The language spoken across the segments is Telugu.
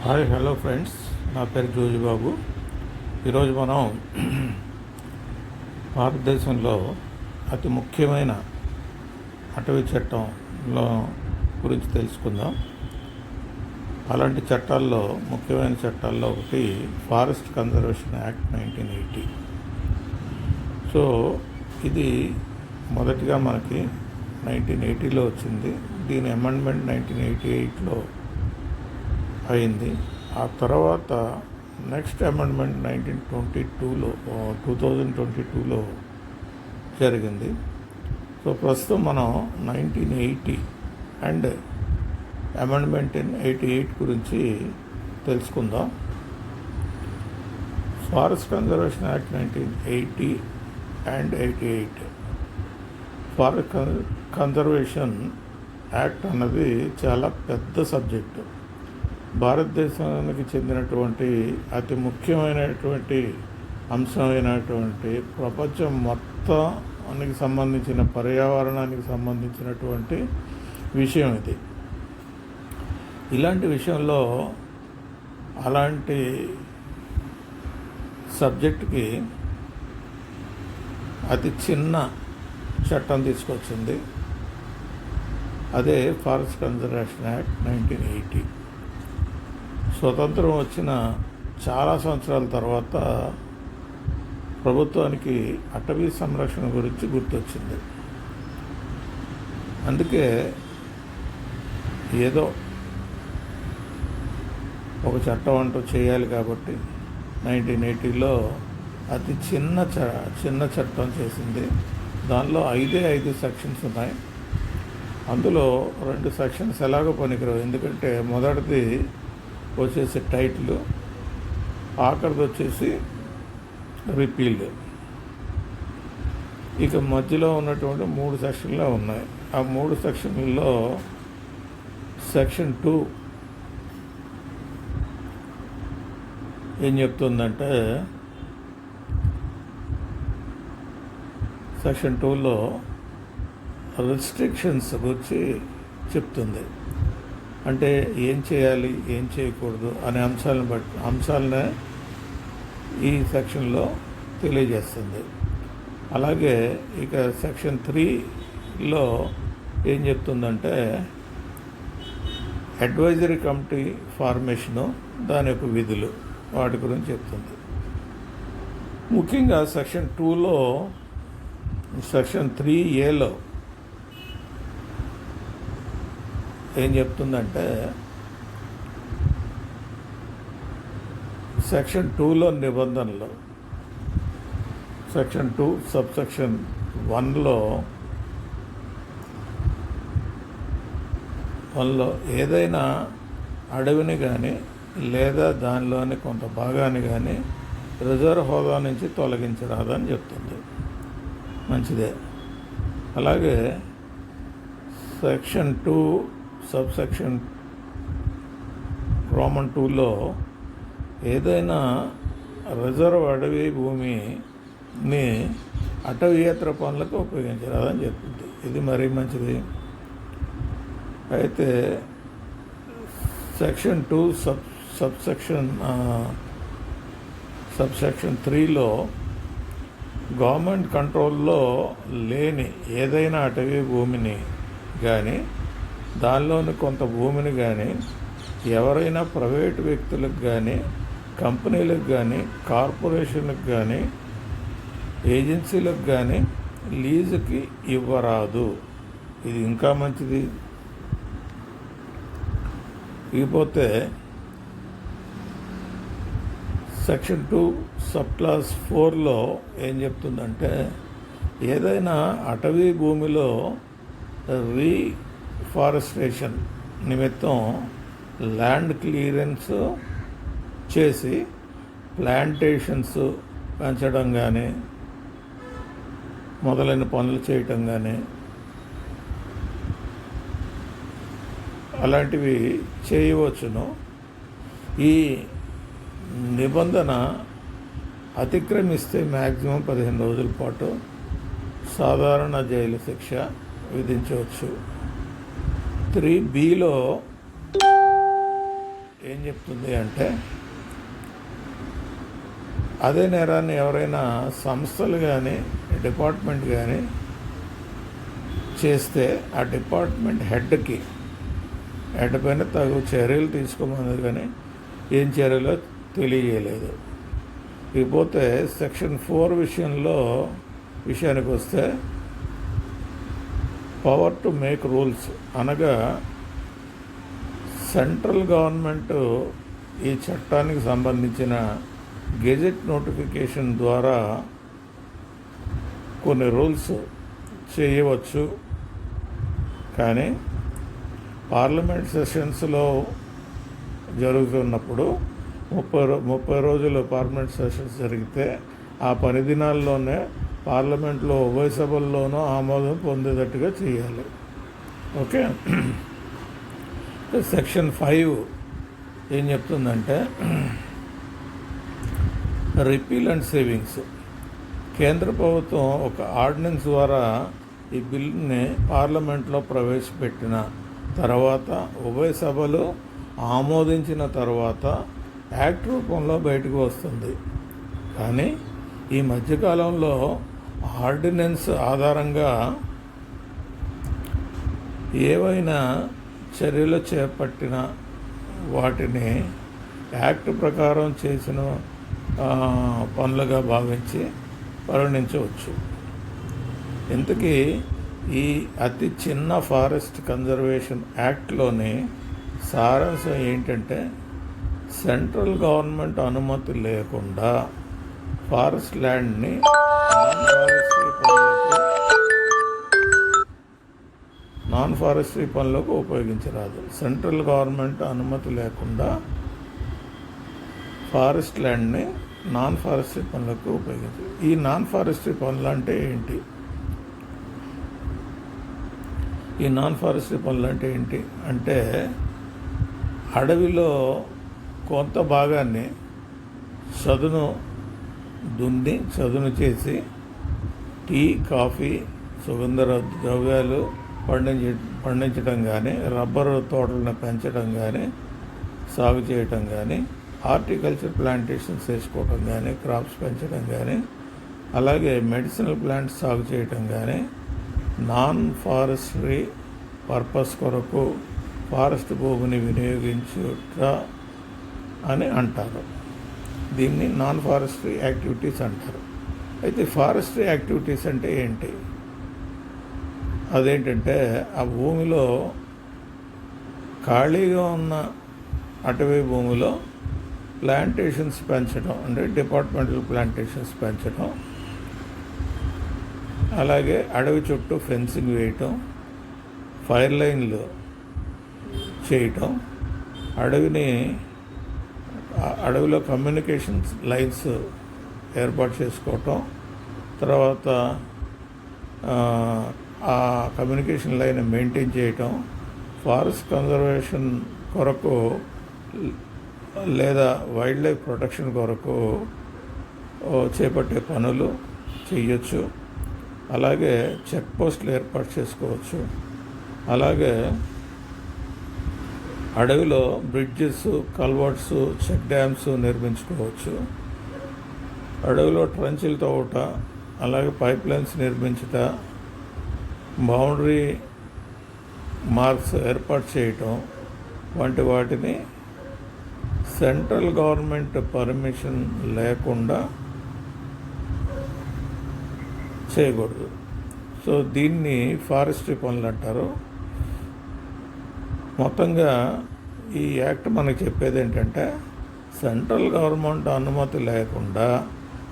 హాయ్ హలో ఫ్రెండ్స్, నా పేరు జోజి బాబు. ఈరోజు మనం భారతదేశంలో అతి ముఖ్యమైన అటవీ చట్టంలో గురించి తెలుసుకుందాం. అలాంటి చట్టాల్లో ముఖ్యమైన చట్టాల్లో ఒకటి ఫారెస్ట్ కన్జర్వేషన్ యాక్ట్ 1980. సో ఇది మొదటిగా మనకి 1980లో వచ్చింది. దీని అమెండ్మెంట్ 1988లో అయింది. ఆ తర్వాత నెక్స్ట్ అమెండ్మెంట్ 2022లో జరిగింది. సో ప్రస్తుతం మనం 1980 అండ్ అమెండ్మెంట్ ఇన్ 88 గురించి తెలుసుకుందాం. Forest conservation act 1980 and 88. Forest conservation act అన్నది చాలా పెద్ద సబ్జెక్టు. భారతదేశానికి చెందినటువంటి అతి ముఖ్యమైనటువంటి అంశమైనటువంటి ప్రపంచం మొత్తానికి సంబంధించిన పర్యావరణానికి సంబంధించినటువంటి విషయం ఇది. ఇలాంటి విషయంలో అలాంటి సబ్జెక్టుకి అతి చిన్న చట్టం తీసుకొచ్చింది. అదే ఫారెస్ట్ కన్జర్వేషన్ యాక్ట్ 1980. స్వతంత్రం వచ్చిన చాలా సంవత్సరాల తర్వాత ప్రభుత్వానికి అటవీ సంరక్షణ గురించి గుర్తొచ్చింది. అందుకే ఏదో ఒక చట్టం అంటూ చేయాలి కాబట్టి 1980లో అతి చిన్న చట్టం చేసింది. దానిలో 5 సెక్షన్స్ ఉన్నాయి. అందులో 2 సెక్షన్స్ ఎలాగో పనికిరావు. ఎందుకంటే మొదటిది వచ్చేసి టైటిల్, ఆఖరిది వచ్చేసి రిపీల్. ఇక మధ్యలో ఉన్నటువంటి 3 సెక్షన్లే ఉన్నాయి. ఆ 3 సెక్షన్లలో సెక్షన్ 2 ఏం చెప్తుందంటే, సెక్షన్ 2లో రెస్ట్రిక్షన్స్ గురించి చెప్తుంది. అంటే ఏం చేయాలి, ఏం చేయకూడదు అనే అంశాలనే ఈ సెక్షన్లో తెలియజేస్తుంది. అలాగే ఇక సెక్షన్ 3లో ఏం చెప్తుందంటే, అడ్వైజరీ కమిటీ ఫార్మేషను, దాని యొక్క విధులు, వాటి గురించి చెప్తుంది. ముఖ్యంగా సెక్షన్ 2లో సెక్షన్ 3A ఏం చెప్తుందంటే, సెక్షన్ 2లో నిబంధనలు, సెక్షన్ 2 సబ్సెక్షన్ 1లో ఏదైనా అడవిని కానీ లేదా దానిలోని కొంత భాగాన్ని కానీ రిజర్వ్ హోదా నుంచి తొలగించరాదని చెప్తుంది. మంచిదే. అలాగే సెక్షన్ 2 సబ్సెక్షన్ రోమన్ 2లో ఏదైనా రిజర్వ్ అడవి భూమిని అటవీయేతర పనులకు ఉపయోగించరాదని చెప్తుంది. ఇది మరీ మంచిది. అయితే సెక్షన్ 2 సబ్సెక్షన్ 3లో గవర్నమెంట్ కంట్రోల్లో లేని ఏదైనా అటవీ భూమిని కానీ దానిలోని కొంత భూమిని కానీ ఎవరైనా ప్రైవేటు వ్యక్తులకు కానీ కంపెనీలకు కానీ కార్పొరేషన్లకు కానీ ఏజెన్సీలకు కానీ లీజుకి ఇవ్వరాదు. ఇది ఇంకా మంచిది. ఇకపోతే సెక్షన్ 2 సబ్ క్లాస్ 4లో ఏం చెప్తుందంటే, ఏదైనా అటవీ భూమిలో రీఫారెస్టేషన్ నిమిత్తం ల్యాండ్ క్లియరెన్స్ చేసి ప్లాంటేషన్స్ పెంచడం కానీ మొదలైన పనులు చేయటం కానీ అలాంటివి చేయవచ్చును. ఈ నిబంధన అతిక్రమిస్తే మ్యాక్సిమం 15 రోజుల పాటు సాధారణ జైలు శిక్ష విధించవచ్చు. 3Bలో ఏం చెప్తుంది అంటే, అదే నేరాన్ని ఎవరైనా సంస్థలు కానీ డిపార్ట్మెంట్ కానీ చేస్తే ఆ డిపార్ట్మెంట్ హెడ్ పైన తగు చర్యలు తీసుకోమన్నది, కానీ ఏం చర్యలో తెలియలేదు. ఇకపోతే సెక్షన్ 4 విషయానికి వస్తే, పవర్ టు మేక్ రూల్స్ అనగా సెంట్రల్ గవర్నమెంట్ ఈ చట్టానికి సంబంధించిన గెజెట్ నోటిఫికేషన్ ద్వారా కొన్ని రూల్స్ చేయవచ్చు. కానీ పార్లమెంట్ సెషన్స్లో జరుగుతున్నప్పుడు 30 రోజులు పార్లమెంట్ సెషన్స్ జరిగితే ఆ 10 దినాల్లోనే పార్లమెంట్లో ఉభయ సభల్లోనూ ఆమోదం పొందేటట్టుగా చేయాలి. ఓకే. సెక్షన్ 5 ఏం చెప్తుందంటే, రిపీల్ అండ్ సేవింగ్స్. కేంద్ర ప్రభుత్వం ఒక ఆర్డినెన్స్ ద్వారా ఈ బిల్లుని పార్లమెంట్లో ప్రవేశపెట్టిన తర్వాత ఉభయ సభలు ఆమోదించిన తర్వాత యాక్ట్ రూపంలో బయటకు వస్తుంది. కానీ ఈ మధ్యకాలంలో ఆర్డినెన్స్ ఆధారంగా ఏవైనా చర్యలు చేపట్టిన వాటిని యాక్ట్ ప్రకారం చేసిన పనులుగా భావించి పరిగణించవచ్చు. ఇంతకీ ఈ అతి చిన్న ఫారెస్ట్ కన్జర్వేషన్ యాక్ట్లోని సారాంశం ఏంటంటే, సెంట్రల్ గవర్నమెంట్ అనుమతి లేకుండా ఫారెస్ట్ ల్యాండ్ని నాన్ ఫారెస్ట్రీ పనులకు ఉపయోగించరాదు. సెంట్రల్ గవర్నమెంట్ అనుమతి లేకుండా ఫారెస్ట్ ల్యాండ్ని నాన్ ఫారెస్ట్రీ పనులకు ఉపయోగించారు. ఈ నాన్ ఫారెస్ట్రీ పనులు అంటే ఏంటి? అంటే అడవిలో కొంత భాగాన్ని చదును చేసి టీ, కాఫీ, సుగంధ ద్రవ్యాలు పండించడం కానీ, రబ్బరు తోటలను పెంచడం కానీ, సాగు చేయటం కానీ, హార్టికల్చర్ ప్లాంటేషన్స్ వేసుకోవటం కానీ, క్రాప్స్ పెంచడం కానీ, అలాగే మెడిసినల్ ప్లాంట్స్ సాగు చేయటం కానీ, నాన్ ఫారెస్టరీ పర్పస్ కొరకు ఫారెస్ట్ భూమిని వినియోగించుట అని అంటారు. దీన్ని నాన్ ఫారెస్టరీ యాక్టివిటీస్ అంటారు. అయితే ఫారెస్టరీ యాక్టివిటీస్ అంటే ఏంటి? అదేంటంటే, ఆ భూమిలో ఖాళీగా ఉన్న అటవీ భూమిలో ప్లాంటేషన్స్ పెంచడం, అంటే డిపార్ట్మెంటల్ ప్లాంటేషన్స్ పెంచడం, అలాగే అడవి చుట్టూ ఫెన్సింగ్ వేయటం, ఫైర్ లైన్లు చేయటం, అడవిలో కమ్యూనికేషన్స్ లైన్స్ ఏర్పాటు చేసుకోవటం, తర్వాత ఆ కమ్యూనికేషన్ లైన్ మెయింటైన్ చేయటం, ఫారెస్ట్ కన్జర్వేషన్ కొరకు లేదా వైల్డ్ లైఫ్ ప్రొటెక్షన్ కొరకు చేపట్టే పనులు చేయొచ్చు. అలాగే చెక్ పోస్టులు ఏర్పాటు చేసుకోవచ్చు. అలాగే అడవిలో బ్రిడ్జెస్, కల్వర్ట్స్, చెక్ డ్యామ్స్ నిర్మించుకోవచ్చు. అడవిలో ట్రంచిలు తవ్వట, అలాగే పైప్ లైన్స్ నిర్మించుట, బౌండరీ మార్క్స్ ఏర్పాటు చేయటం వంటి వాటిని సెంట్రల్ గవర్నమెంట్ పర్మిషన్ లేకుండా చేయకూడదు. సో దీన్ని ఫారెస్ట్రీ పనులు అంటారు. మొత్తంగా ఈ యాక్ట్ మనకు చెప్పేది ఏంటంటే, సెంట్రల్ గవర్నమెంట్ అనుమతి లేకుండా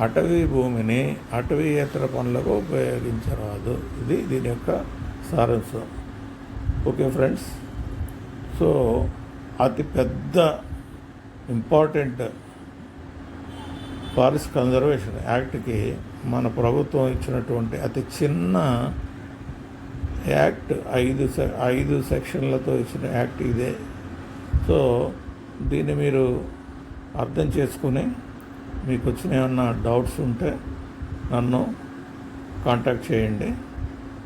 అటవీ భూమిని అటవీయేతర పనులకు ఉపయోగించరాదు. ఇది దీని యొక్క సారాంశం. ఓకే ఫ్రెండ్స్, సో అతి పెద్ద ఇంపార్టెంట్ ఫారెస్ట్ కన్జర్వేషన్ యాక్ట్కి మన ప్రభుత్వం ఇచ్చినటువంటి అతి చిన్న యాక్ట్ 5 సెక్షన్లతో ఇచ్చిన యాక్ట్ ఇదే. సో దీన్ని మీరు అర్థం చేసుకుని మీకు వచ్చిన ఏమన్నా డౌట్స్ ఉంటే నన్ను కాంటాక్ట్ చేయండి.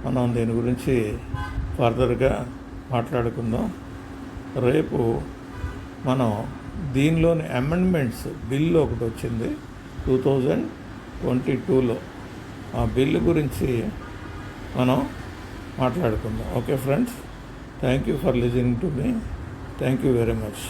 మనం దీని గురించి ఫర్దర్గా మాట్లాడుకుందాం. రేపు మనం దీనిలోని అమెండ్మెంట్స్ బిల్లు ఒకటి వచ్చింది 2022లో. ఆ బిల్లు గురించి మనం మాట్లాడుకుందాం. Okay friends, thank you for listening to me. Thank you very much.